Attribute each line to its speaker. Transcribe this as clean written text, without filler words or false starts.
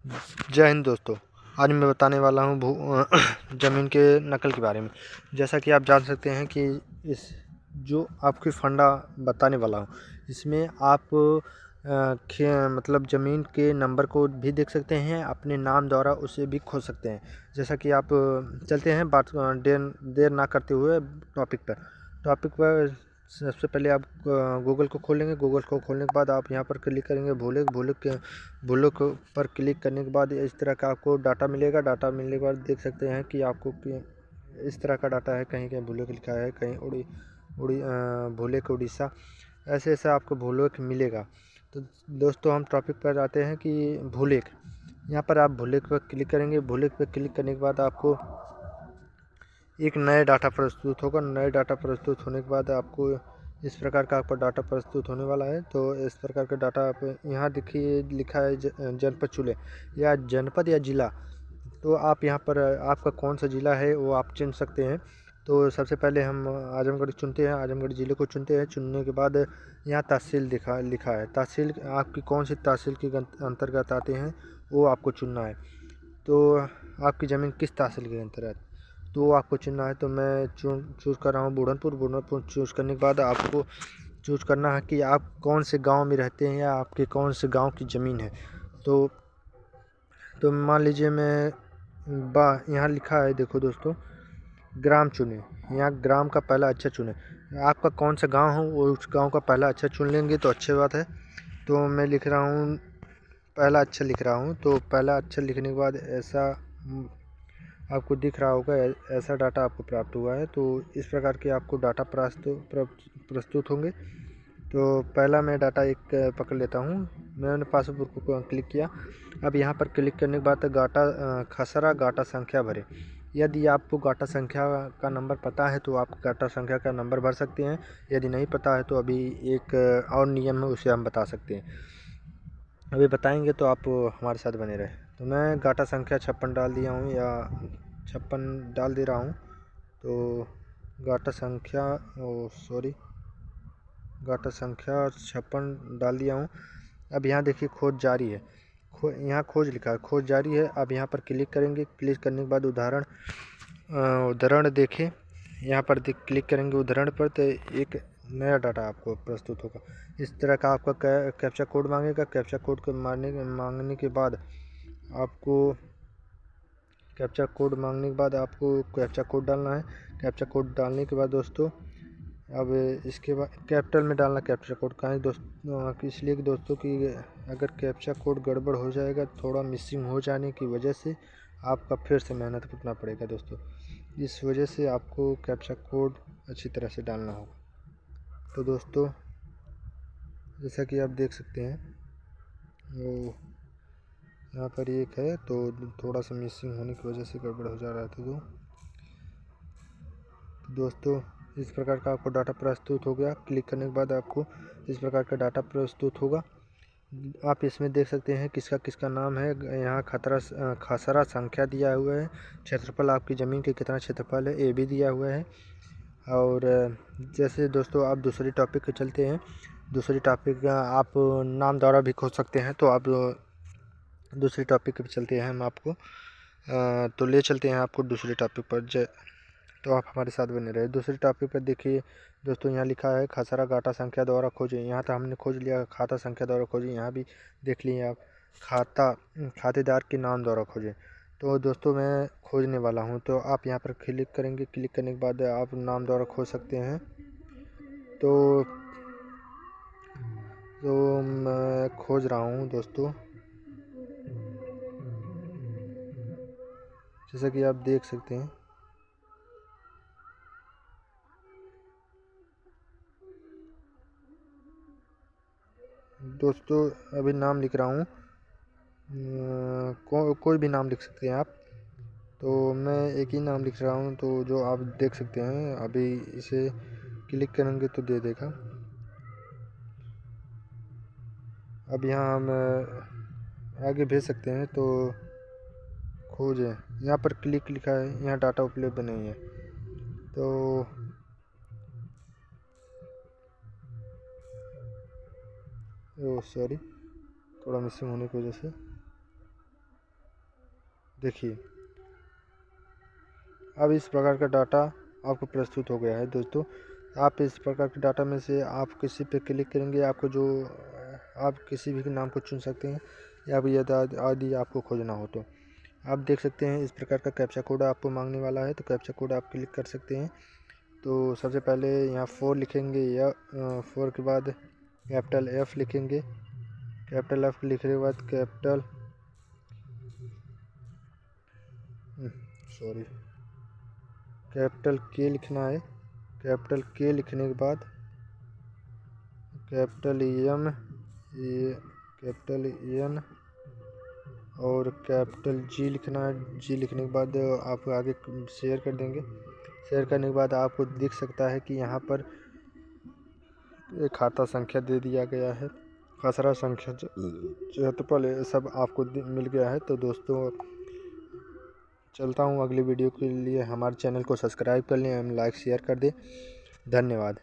Speaker 1: जय हिंद दोस्तों। आज मैं बताने वाला हूँ ज़मीन के नकल के बारे में। जैसा कि आप जान सकते हैं कि इस जो आपकी फंडा बताने वाला हूँ इसमें आप मतलब ज़मीन के नंबर को भी देख सकते हैं, अपने नाम द्वारा उसे भी खोज सकते हैं। जैसा कि आप चलते हैं बात देर ना करते हुए टॉपिक पर सबसे पहले आप गूगल को खोलेंगे। गूगल को खोलने के बाद आप यहाँ पर क्लिक करेंगे भूलोक पर क्लिक करने के बाद इस तरह का आपको डाटा मिलेगा। डाटा मिलने के बाद देख सकते हैं कि आपको इस तरह का डाटा है, कहीं कहीं भूलोक लिखा है, कहीं भूलोक उड़ीसा, ऐसे ऐसे आपको भूलोक मिलेगा। तो दोस्तों हम टॉपिक पर आते हैं कि भूलोक। यहाँ पर आप भूलोक पर क्लिक करेंगे। भूलोक पर क्लिक करने के बाद आपको एक नया डाटा प्रस्तुत होगा। नए डाटा प्रस्तुत होने के बाद आपको इस प्रकार का आपका डाटा प्रस्तुत होने वाला है। तो इस प्रकार का डाटा आप यहाँ देखिए लिखा है जनपद चुने या जनपद या ज़िला। तो आप यहाँ पर आपका कौन सा ज़िला है वो आप चुन सकते हैं। तो सबसे पहले हम आजमगढ़ चुनते हैं, आजमगढ़ ज़िले को चुनते हैं। चुनने के बाद यहाँ तहसील लिखा है, तहसील आपकी कौन सी तहसील के अंतर्गत आते हैं वो आपको चुनना है। तो आपकी ज़मीन किस तहसील के अंतर्गत तो आपको चुनना है। तो मैं चूज़ कर रहा हूँ बुढ़नपुर चूज़ करने के बाद आपको चूज़ करना है कि आप कौन से गांव में रहते हैं या आपके कौन से गांव की ज़मीन है। तो मान लीजिए मैं यहाँ लिखा है, देखो दोस्तों, ग्राम चुने। यहाँ ग्राम का पहला अक्षर चुने। आपका कौन सा गांव हो वो उस गांव का पहला अक्षर चुन लेंगे तो अच्छी बात है। तो मैं लिख रहा हूँ, पहला अक्षर लिख रहा हूँ। तो पहला अक्षर लिखने के बाद ऐसा आपको दिख रहा होगा, ऐसा डाटा आपको प्राप्त हुआ है। तो इस प्रकार के आपको डाटा प्रस्तुत होंगे। तो पहला मैं डाटा एक पकड़ लेता हूँ। मैंने पासबुक को क्लिक किया। अब यहाँ पर क्लिक करने के बाद खसरा गाटा संख्या भरें। यदि आपको गाटा संख्या का नंबर पता है तो आप गाटा संख्या का नंबर भर सकते हैं। यदि नहीं पता है तो अभी एक और नियम है, उसे हम बता सकते हैं, अभी बताएंगे। तो आप हमारे साथ बने रहे। तो मैं गाटा संख्या 56 डाल दिया हूँ या 56 डाल दे रहा हूँ। तो गाटा संख्या गाटा संख्या 56 डाल दिया हूँ। अब यहाँ देखिए खोज जारी है, यहाँ खोज लिखा है, खोज जारी है। अब यहाँ पर क्लिक करेंगे। क्लिक करने के बाद उदाहरण देखें। यहाँ पर क्लिक करेंगे उदाहरण पर तो एक नया डाटा आपको प्रस्तुत होगा। इस तरह का आपका कैप्चा कोड मांगेगा। कैप्चा कोड को मांगने के बाद आपको कैप्चा कोड डालना है। कैप्चा कोड डालने के बाद दोस्तों अब इसके बाद कैपिटल में डालना कैप्चा कोड का है दोस्तों, इसलिए कि दोस्तों कि अगर कैप्चा कोड गड़बड़ हो जाएगा, थोड़ा मिसिंग हो जाने की वजह से आपका फिर से मेहनत करना पड़ेगा दोस्तों। इस वजह से आपको कैप्चा कोड अच्छी तरह से डालना होगा। तो दोस्तों जैसा कि आप देख सकते हैं वो यहाँ पर एक है, तो थोड़ा सा मिसिंग होने की वजह से गड़बड़ हो जा रहा था। तो दोस्तों इस प्रकार का आपको डाटा प्रस्तुत हो गया। क्लिक करने के बाद आपको इस प्रकार का डाटा प्रस्तुत होगा। आप इसमें देख सकते हैं किसका किसका नाम है। यहाँ खसरा संख्या दिया हुआ है, क्षेत्रफल आपकी ज़मीन के कितना क्षेत्रफल है ये भी दिया हुआ है। और जैसे दोस्तों आप दूसरी टॉपिक पे चलते हैं। दूसरी टॉपिक आप नाम द्वारा भी खोज सकते हैं। तो आप दूसरी टॉपिक पे चलते हैं, हम आपको तो ले चलते हैं आपको दूसरी टॉपिक पर। तो आप हमारे साथ बने रहे। दूसरी टॉपिक पर देखिए दोस्तों, यहाँ लिखा है खसरा गाटा संख्या द्वारा खोजें। यहाँ तो हमने खोज लिया, खाता संख्या द्वारा खोजें, यहाँ भी देख लिए आप खातेदार के नाम द्वारा खोजें। तो दोस्तों मैं खोजने वाला हूँ। तो आप यहाँ पर क्लिक करेंगे। क्लिक करने के बाद आप नाम द्वारा खोज सकते हैं। तो मैं खोज रहा हूँ दोस्तों, जैसा कि आप देख सकते हैं। दोस्तों अभी नाम लिख रहा हूँ, कोई भी नाम लिख सकते हैं आप। तो मैं एक ही नाम लिख रहा हूँ, तो जो आप देख सकते हैं अभी इसे क्लिक करेंगे तो दे देगा। अब यहाँ हम आगे भेज सकते हैं। तो खोजें, यहाँ पर क्लिक लिखा है, यहाँ डाटा उपलब्ध नहीं है। तो सॉरी, थोड़ा मिसिंग होने की वजह से। देखिए अब इस प्रकार का डाटा आपको प्रस्तुत हो गया है दोस्तों। आप इस प्रकार के डाटा में से आप किसी पे क्लिक करेंगे, आपको जो आप किसी भी नाम को चुन सकते हैं या भी आदि आपको खोजना हो तो आप देख सकते हैं इस प्रकार का कैप्चा कोड आपको मांगने वाला है। तो कैप्चा कोड आप क्लिक कर सकते हैं। तो सबसे पहले यहाँ 4 लिखेंगे या 4 के बाद कैपिटल F लिखेंगे। कैपिटल F लिखने के बाद कैपिटल K लिखना है। कैपिटल K लिखने के बाद कैपिटल N और कैपिटल G लिखना है। G लिखने के बाद आप आगे शेयर कर देंगे। शेयर करने के बाद आपको दिख सकता है कि यहाँ पर एक खाता संख्या दे दिया गया है, खसरा संख्या, क्षेत्रफल, ये सब आपको मिल गया है। तो दोस्तों चलता हूँ अगली वीडियो के लिए। हमारे चैनल को सब्सक्राइब कर लें एवं लाइक शेयर कर दें। धन्यवाद।